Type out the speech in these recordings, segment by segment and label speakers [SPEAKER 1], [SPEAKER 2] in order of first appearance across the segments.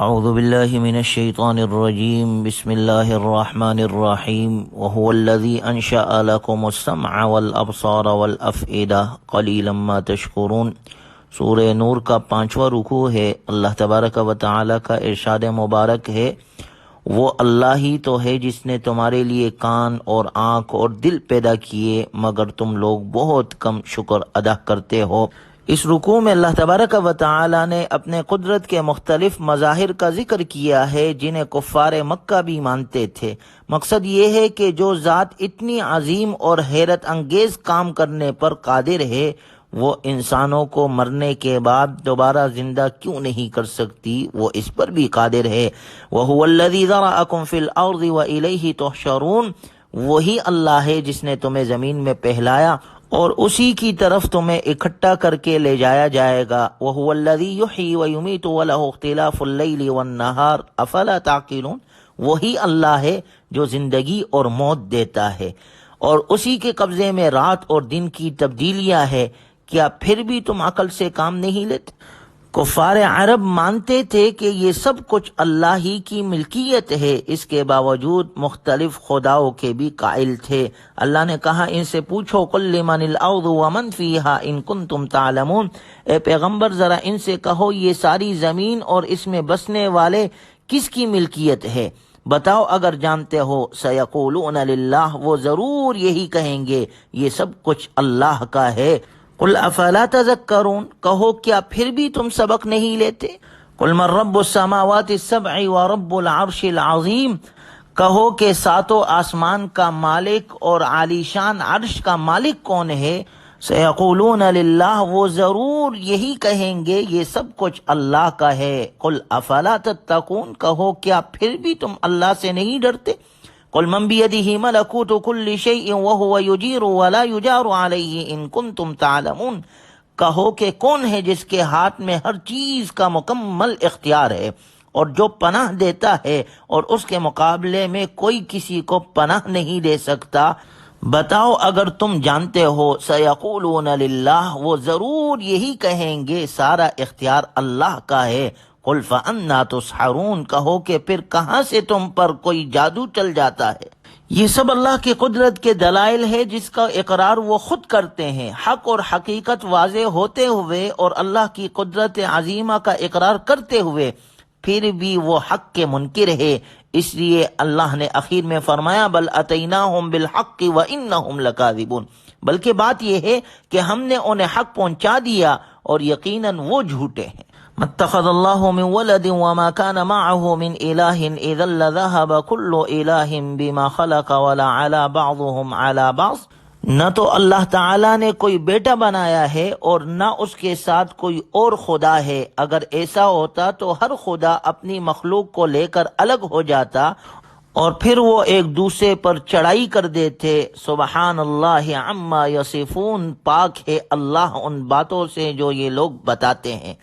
[SPEAKER 1] اعوذ باللہ من الشیطان الرجیم بسم اللہ الرحمن الرحیم وهو الذی انشأ لکم السمع والابصار والافئدہ قلیلا ما تشکرون۔ سورہ نور کا 5واں رکوع ہے۔ اللہ تبارک و تعالی کا ارشاد مبارک ہے، وہ اللہ ہی تو ہے جس نے تمہارے لیے کان اور آنکھ اور دل پیدا کیے، مگر تم لوگ بہت کم شکر ادا کرتے ہو۔ اس رکوع میں اللہ تبارک و تعالی نے اپنے قدرت کے مختلف مظاہر کا ذکر کیا ہے جنہیں کفار مکہ بھی مانتے تھے۔ مقصد یہ ہے کہ جو ذات اتنی عظیم اور حیرت انگیز کام کرنے پر قادر ہے، وہ انسانوں کو مرنے کے بعد دوبارہ زندہ کیوں نہیں کر سکتی؟ وہ اس پر بھی قادر ہے۔ وَهُوَ الَّذِي ذَرَأَكُمْ فِي الْأَرْضِ وَإِلَيْهِ تُحْشَرُونَ، وہی اللہ ہے جس نے تمہیں زمین میں پہلایا اور اسی کی طرف تمہیں اکٹھا کر کے لے جایا جائے گا۔ وَهُوَ الَّذِي يُحْيِي وَيُمِيتُ وَلَهُ اخْتِلَافُ اللَّيْلِ وَالنَّهَارِ أَفَلَا تَعْقِلُونَ، وہی اللہ ہے جو زندگی اور موت دیتا ہے اور اسی کے قبضے میں رات اور دن کی تبدیلیاں ہے، کیا پھر بھی تم عقل سے کام نہیں لیتے؟ کفار عرب مانتے تھے کہ یہ سب کچھ اللہ ہی کی ملکیت ہے، اس کے باوجود مختلف خداؤں کے بھی قائل تھے۔ اللہ نے کہا ان سے پوچھو قل لمن الارض ومن فیہا ان کنتم تعلمون، اے پیغمبر ذرا ان سے کہو یہ ساری زمین اور اس میں بسنے والے کس کی ملکیت ہے، بتاؤ اگر جانتے ہو۔ سیقولون للہ، وہ ضرور یہی کہیں گے یہ سب کچھ اللہ کا ہے۔ قل افلا تذکرون، کہو کیا پھر بھی تم سبق نہیں لیتے؟ قل من رب السماوات السبع ورب العرش العظیم، کہو کہ ساتوں آسمان کا مالک اور عالی شان عرش کا مالک کون ہے؟ سیقولون للہ، وہ ضرور یہی کہیں گے یہ سب کچھ اللہ کا ہے۔ قل افلا تتقون، کہو کیا پھر بھی تم اللہ سے نہیں ڈرتے؟ قل من بیدہ ملکوت کل شیء وہو یجیر ولا یجار علیہ ان کنتم تعلمون، کہو کہ کون ہے جس کے ہاتھ میں ہر چیز کا مکمل اختیار ہے اور جو پناہ دیتا ہے اور اس کے مقابلے میں کوئی کسی کو پناہ نہیں دے سکتا، بتاؤ اگر تم جانتے ہو۔ سیقولون للہ، وہ ضرور یہی کہیں گے سارا اختیار اللہ کا ہے۔ قل فأنا تسحرون، کہو کہ پھر کہاں سے تم پر کوئی جادو چل جاتا ہے؟ یہ سب اللہ کی قدرت کے دلائل ہے جس کا اقرار وہ خود کرتے ہیں۔ حق اور حقیقت واضح ہوتے ہوئے اور اللہ کی قدرت عظیمہ کا اقرار کرتے ہوئے پھر بھی وہ حق کے منکر ہے، اس لیے اللہ نے اخیر میں فرمایا بل اتیناہم بالحق وانہم لکاذبون، بلکہ بات یہ ہے کہ ہم نے انہیں حق پہنچا دیا اور یقیناً وہ جھوٹے ہیں۔ مَتَّخَذَ اللَّهُ مِن وَلَدٍ وَمَا كَانَ مَعَهُ مِنْ إِلَٰهٍ إِذًا لَّذَهَبَ كُلُّ إِلَٰهٍ بِمَا خَلَقَ وَلَعَلَا بَعْضُهُمْ عَلَىٰ بَعْضٍ، نہ تو اللہ تعالیٰ نے کوئی بیٹا بنایا ہے اور نہ اس کے ساتھ کوئی اور خدا ہے، اگر ایسا ہوتا تو ہر خدا اپنی مخلوق کو لے کر الگ ہو جاتا اور پھر وہ ایک دوسرے پر چڑھائی کر دیتے۔ سبحان اللہ عما یصفون، پاک ہے اللہ ان باتوں سے جو یہ لوگ بتاتے ہیں۔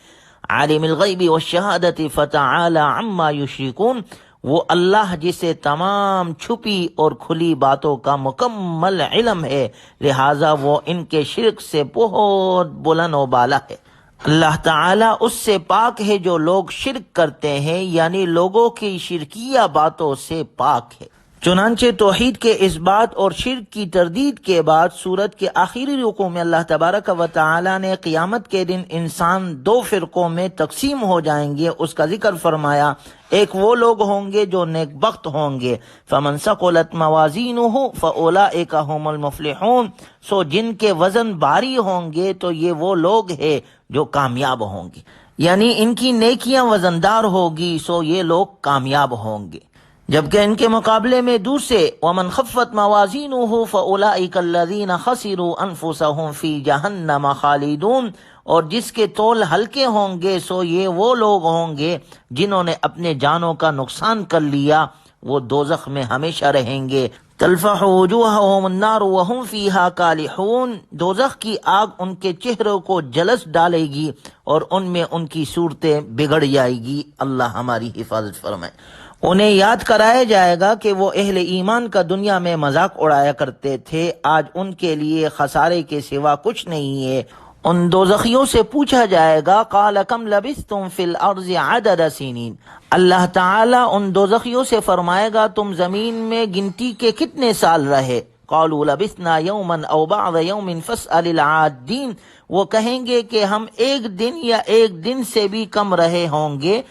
[SPEAKER 1] عالم الغیب والشہادت فتعالی عما یشرکون، وہ اللہ جسے تمام چھپی اور کھلی باتوں کا مکمل علم ہے، لہٰذا وہ ان کے شرک سے بہت بلند و بالا ہے۔ اللہ تعالیٰ اس سے پاک ہے جو لوگ شرک کرتے ہیں، یعنی لوگوں کی شرکیہ باتوں سے پاک ہے۔ چنانچہ توحید کے اس بات اور شرک کی تردید کے بعد سورت کے آخری رکوع میں اللہ تبارک و تعالی نے قیامت کے دن انسان دو فرقوں میں تقسیم ہو جائیں گے اس کا ذکر فرمایا۔ ایک وہ لوگ ہوں گے جو نیک بخت ہوں گے، فمن ثقلت موازینہ فاولئک هم المفلحون، سو جن کے وزن بھاری ہوں گے تو یہ وہ لوگ ہیں جو کامیاب ہوں گے، یعنی ان کی نیکیاں وزندار ہوگی سو یہ لوگ کامیاب ہوں گے۔ جبکہ ان کے مقابلے میں دوسرے ومن خفت موازینہ فاولئک الذین خسروا انفسهم فی جہنم خالدون، اور جس کے تول ہلکے ہوں گے سو یہ وہ لوگ ہوں گے جنہوں نے اپنے جانوں کا نقصان کر لیا، وہ دوزخ میں ہمیشہ رہیں گے۔ تلفح وجوہہم النار وہم فیہا کالحون، دوزخ کی آگ ان کے چہروں کو جلس ڈالے گی اور ان میں ان کی صورتیں بگڑ جائے گی۔ اللہ ہماری حفاظت فرمائے۔ انہیں یاد کرایا جائے گا کہ وہ اہل ایمان کا دنیا میں مذاق اڑایا کرتے تھے، آج ان کے لیے خسارے کے سوا کچھ نہیں ہے۔ ان دوزخیوں سے پوچھا جائے گا قال کم لبثتم فی الارض عدد سنین، اللہ تعالیٰ ان دوزخیوں سے فرمائے گا تم زمین میں گنتی کے کتنے سال رہے؟ قالوا لبثنا یوما او بعض یوم فاسأل العادین، وہ کہیں گے کہ ہم ایک دن یا ایک دن سے بھی کم رہے ہوں گے،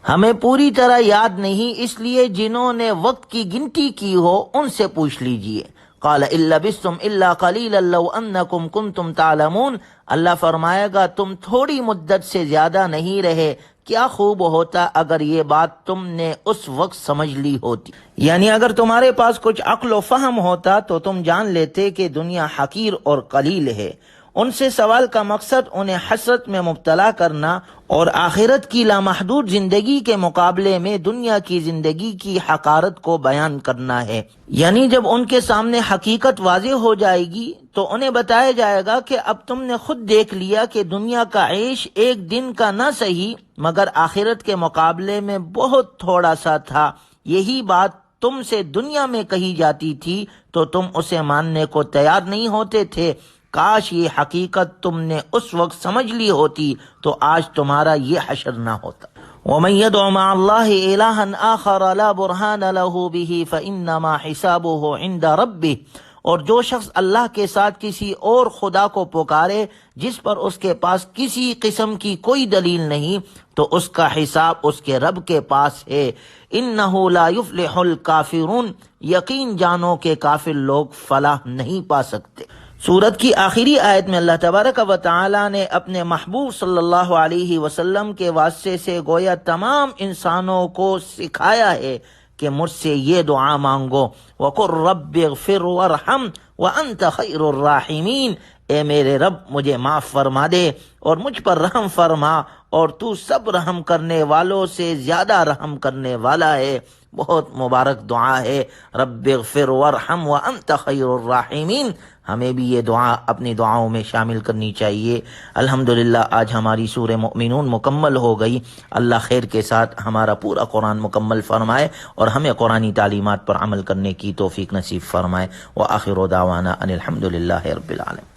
[SPEAKER 1] ہمیں پوری طرح یاد نہیں، اس لیے جنہوں نے وقت کی گنتی کی ہو ان سے پوچھ لیجئے۔ قال ان لبثتم الا قلیلا لو انکم کنتم تعلمون، اللہ فرمائے گا تم تھوڑی مدت سے زیادہ نہیں رہے، کیا خوب ہوتا اگر یہ بات تم نے اس وقت سمجھ لی ہوتی، یعنی اگر تمہارے پاس کچھ عقل و فہم ہوتا تو تم جان لیتے کہ دنیا حقیر اور قلیل ہے۔ ان سے سوال کا مقصد انہیں حسرت میں مبتلا کرنا اور آخرت کی لامحدود زندگی کے مقابلے میں دنیا کی زندگی کی حقارت کو بیان کرنا ہے، یعنی جب ان کے سامنے حقیقت واضح ہو جائے گی تو انہیں بتایا جائے گا کہ اب تم نے خود دیکھ لیا کہ دنیا کا عیش ایک دن کا نہ صحیح مگر آخرت کے مقابلے میں بہت تھوڑا سا تھا، یہی بات تم سے دنیا میں کہی جاتی تھی تو تم اسے ماننے کو تیار نہیں ہوتے تھے، کاش یہ حقیقت تم نے اس وقت سمجھ لی ہوتی تو آج تمہارا یہ حشر نہ ہوتا۔ وَمَن يَدْعُ مَعَ اللَّهِ إِلَٰهًا آخَرَ لَا بُرْهَانَ لَهُ بِهِ فَإِنَّمَا حِسَابُهُ عِندَ رَبِّهِ، اور جو شخص اللہ کے ساتھ کسی اور خدا کو پکارے جس پر اس کے پاس کسی قسم کی کوئی دلیل نہیں تو اس کا حساب اس کے رب کے پاس ہے۔ إِنَّهُ لَا يُفْلِحُ الْكَافِرُونَ، یقین جانو کہ کافر لوگ فلاح نہیں پا سکتے۔ سورت کی آخری آیت میں اللہ تبارک و تعالی نے اپنے محبوب صلی اللہ علیہ وسلم کے واسطے سے گویا تمام انسانوں کو سکھایا ہے کہ مجھ سے یہ دعا مانگو، وَقُلْ رَبِّ اغْفِرْ وَارْحَمْ وَأَنْتَ خَيْرُ الرَّاحِمِينَ، اے میرے رب مجھے معاف فرما دے اور مجھ پر رحم فرما اور تو سب رحم کرنے والوں سے زیادہ رحم کرنے والا ہے۔ بہت مبارک دعا ہے، رب اغفر وارحم وانت خیر الراحمین۔ ہمیں بھی یہ دعا اپنی دعاؤں میں شامل کرنی چاہیے۔ الحمدللہ آج ہماری سورہ مؤمنون مکمل ہو گئی۔ اللہ خیر کے ساتھ ہمارا پورا قرآن مکمل فرمائے اور ہمیں قرآنی تعلیمات پر عمل کرنے کی توفیق نصیب فرمائے۔ وآخر دعوانا ان الحمدللہ رب العالمین۔